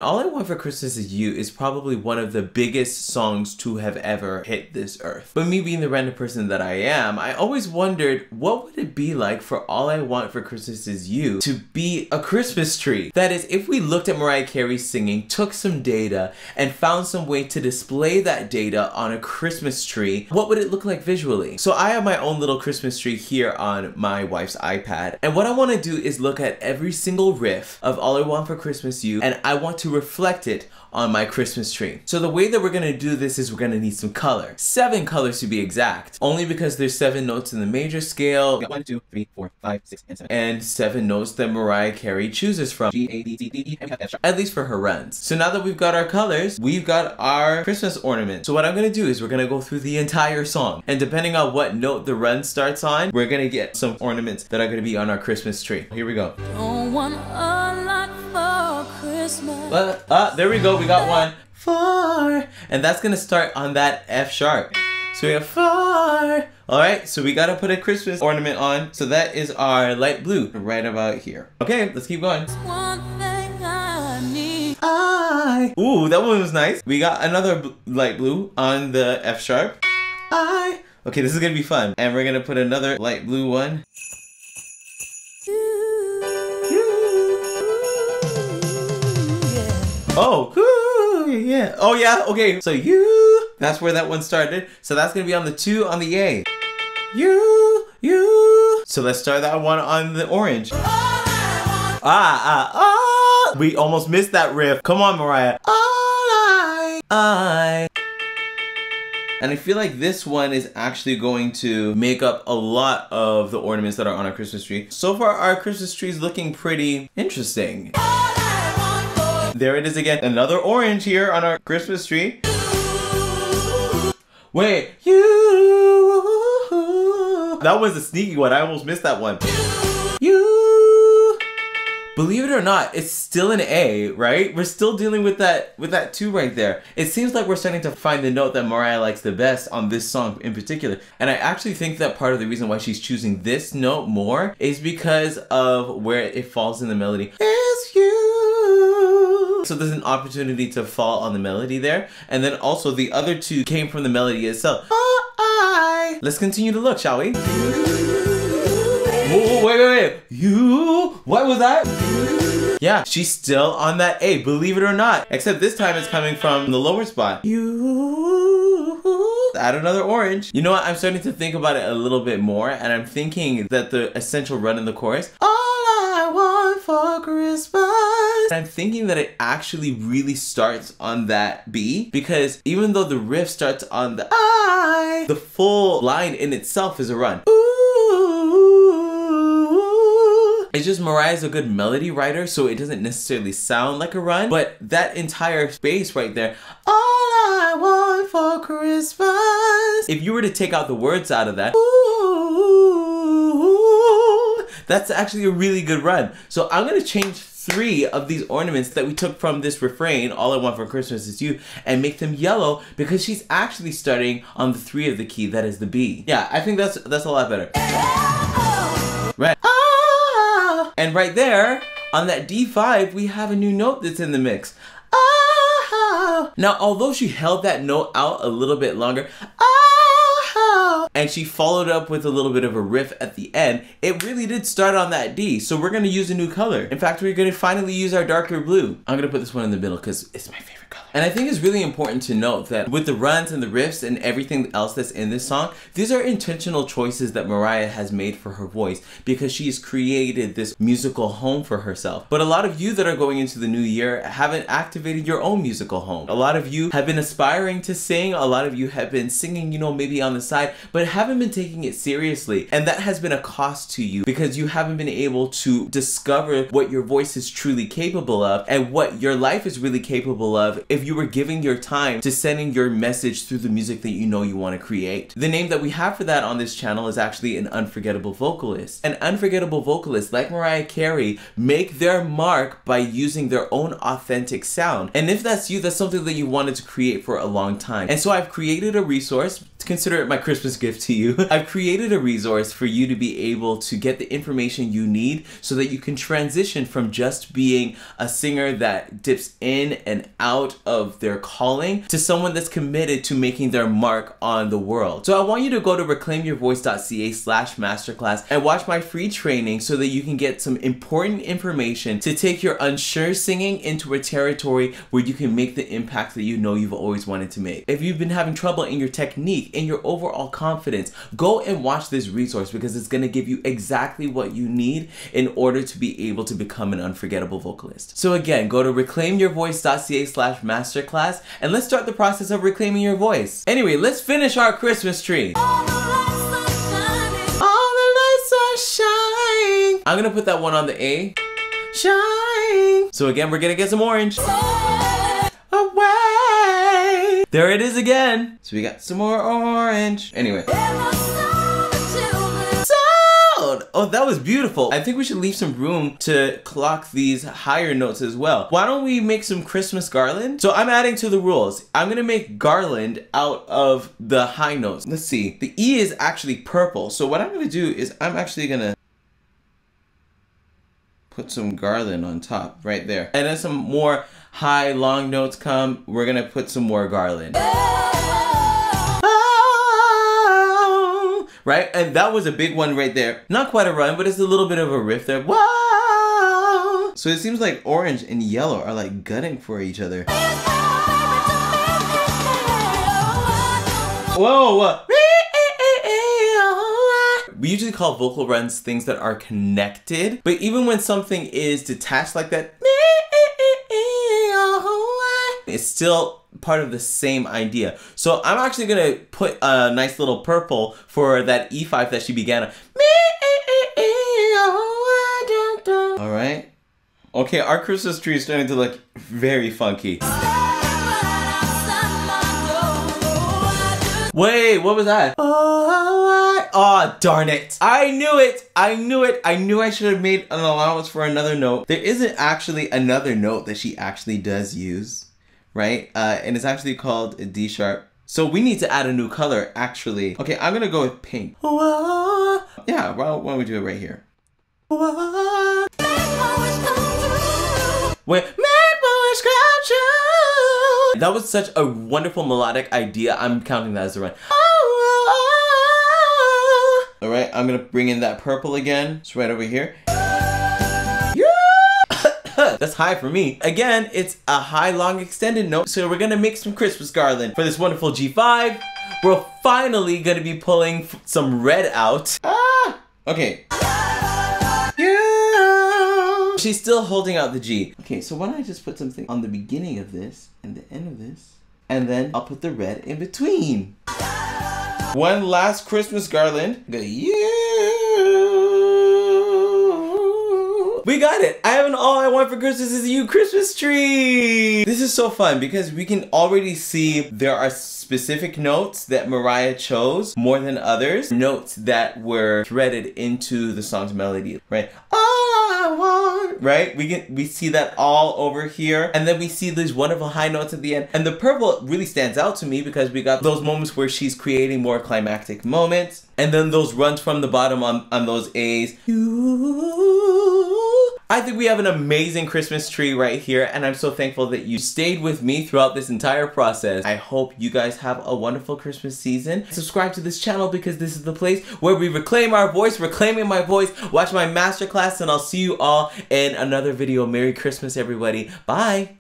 All I Want for Christmas Is You is probably one of the biggest songs to have ever hit this earth. But me being the random person that I am, I always wondered, what would it be like for All I Want for Christmas Is You to be a Christmas tree? That is, if we looked at Mariah Carey singing, took some data, and found some way to display that data on a Christmas tree, what would it look like visually? So I have my own little Christmas tree here on my wife's iPad. And what I want to do is look at every single riff of All I Want for Christmas Is You, and I want to reflect it on my Christmas tree. So the way that we're gonna do this is we're gonna need some color. 7 colors to be exact. Only because there's 7 notes in the major scale. 1, 2, 3, 4, 5, 6, and 7. And 7 notes that Mariah Carey chooses from. G, A, B, C, D, E, F, F sharp. At least for her runs. So now that we've got our colors, we've got our Christmas ornament. So what I'm gonna do is we're gonna go through the entire song. And depending on what note the run starts on, we're gonna get some ornaments that are gonna be on our Christmas tree. Here we go. Don't want a lot for Christmas. There we go. We got one. 4. And that's gonna start on that F sharp. So we have 4. Alright, so we gotta put a Christmas ornament on. So that is our light blue right about here. Okay, let's keep going. One thing I need. Ooh, that one was nice. We got another light blue on the F sharp. Okay, this is gonna be fun. And we're gonna put another light blue one. Oh, cool, yeah. Oh yeah, okay. So you, that's where that one started. So that's gonna be on the 2 on the A. You. So let's start that one on the orange. We almost missed that riff. Come on, Mariah. And I feel like this one is actually going to make up a lot of the ornaments that are on our Christmas tree. So far, our Christmas tree is looking pretty interesting. There it is again. Another orange here on our Christmas tree. Wait, you. That was a sneaky one. I almost missed that one. You. Believe it or not, it's still an A, right? We're still dealing with that 2 right there. It seems like we're starting to find the note that Mariah likes the best on this song in particular. And I actually think that part of the reason why she's choosing this note more is because of where it falls in the melody. It's you. So there's an opportunity to fall on the melody there. And then also the other 2 came from the melody itself. Let's continue to look, shall we? Whoa, wait. You, what was that? Yeah, she's still on that A, believe it or not. Except this time it's coming from the lower spot. You. Add another orange. You know what, I'm starting to think about it a little bit more, and I'm thinking that the essential run in the chorus, all I want for Christmas. I'm thinking that it actually really starts on that B, because even though the riff starts on the I, the full line in itself is a run. It's just Mariah's a good melody writer, so it doesn't necessarily sound like a run, but that entire space right there, all I want for Christmas. If you were to take out the words out of that, that's actually a really good run. So I'm gonna change 3 of these ornaments that we took from this refrain, All I Want for Christmas Is You, and make them yellow because she's actually starting on the 3 of the key, that is the B. Yeah, I think that's a lot better. Right. And right there, on that D5, we have a new note that's in the mix. Now, although she held that note out a little bit longer, and she followed up with a little bit of a riff at the end, it really did start on that D. So we're gonna use a new color. In fact, we're gonna finally use our darker blue. I'm gonna put this one in the middle because it's my favorite color. And I think it's really important to note that with the runs and the riffs and everything else that's in this song, these are intentional choices that Mariah has made for her voice because she's created this musical home for herself. But a lot of you that are going into the new year haven't activated your own musical home. A lot of you have been aspiring to sing. A lot of you have been singing, you know, maybe on the side, but haven't been taking it seriously. And that has been a cost to you because you haven't been able to discover what your voice is truly capable of and what your life is really capable of if you were giving your time to sending your message through the music that you know you want to create. The name that we have for that on this channel is actually an unforgettable vocalist. An unforgettable vocalist, like Mariah Carey, make their mark by using their own authentic sound. And if that's you, that's something that you wanted to create for a long time. And so I've created a resource consider it my Christmas gift to you. I've created a resource for you to be able to get the information you need so that you can transition from just being a singer that dips in and out of their calling to someone that's committed to making their mark on the world. So I want you to go to reclaimyourvoice.ca/masterclass and watch my free training so that you can get some important information to take your unsure singing into a territory where you can make the impact that you know you've always wanted to make. If you've been having trouble in your technique, in your overall confidence, go and watch this resource because it's going to give you exactly what you need in order to be able to become an unforgettable vocalist. So again, go to reclaimyourvoice.ca/masterclass and let's start the process of reclaiming your voice. Anyway, let's finish our Christmas tree. All the lights are shining. I'm gonna put that one on the A. Shine. So again, we're gonna get some orange. Away. There it is again. So we got some more orange. Anyway. Oh, that was beautiful. I think we should leave some room to clock these higher notes as well. Why don't we make some Christmas garland? So I'm adding to the rules. I'm gonna make garland out of the high notes. Let's see. The E is actually purple. So what I'm gonna do is I'm actually gonna put some garland on top right there. And then some more high long notes come. We're gonna put some more garland. Right? And that was a big one right there. Not quite a run, but it's a little bit of a riff there. Whoa! So it seems like orange and yellow are like gutting for each other. Whoa! We usually call vocal runs things that are connected, but even when something is detached like that, it's still part of the same idea. So I'm actually gonna put a nice little purple for that E5 that she began on. All right. Okay, our Christmas tree is starting to look very funky. Wait, what was that? Oh, darn it. I knew it. I knew it. I knew I should have made an allowance for another note. There isn't actually another note that she actually does use. Right? And it's actually called a D sharp. So we need to add a new color, actually. Okay, I'm gonna go with pink. Yeah, well, why don't we do it right here? Wait, that was such a wonderful melodic idea. I'm counting that as a run. All right, I'm gonna bring in that purple again. It's right over here. That's high for me. Again, it's a high, long, extended note. So we're gonna make some Christmas garland for this wonderful G5. We're finally gonna be pulling some red out. Okay. Yeah. She's still holding out the G. Okay, so why don't I just put something on the beginning of this and the end of this, and then I'll put the red in between. One last Christmas garland. We got it! I have an All I Want for Christmas Is You Christmas tree! This is so fun because we can already see there are specific notes that Mariah chose more than others. Notes that were threaded into the song's melody, right? All I want, right? We see that all over here. And then we see these wonderful high notes at the end. And the purple really stands out to me because we got those moments where she's creating more climactic moments. And then those runs from the bottom on those A's. I think we have an amazing Christmas tree right here, and I'm so thankful that you stayed with me throughout this entire process. I hope you guys have a wonderful Christmas season. Subscribe to this channel because this is the place where we reclaim our voice, reclaiming my voice. Watch my masterclass, and I'll see you all in another video. Merry Christmas, everybody. Bye.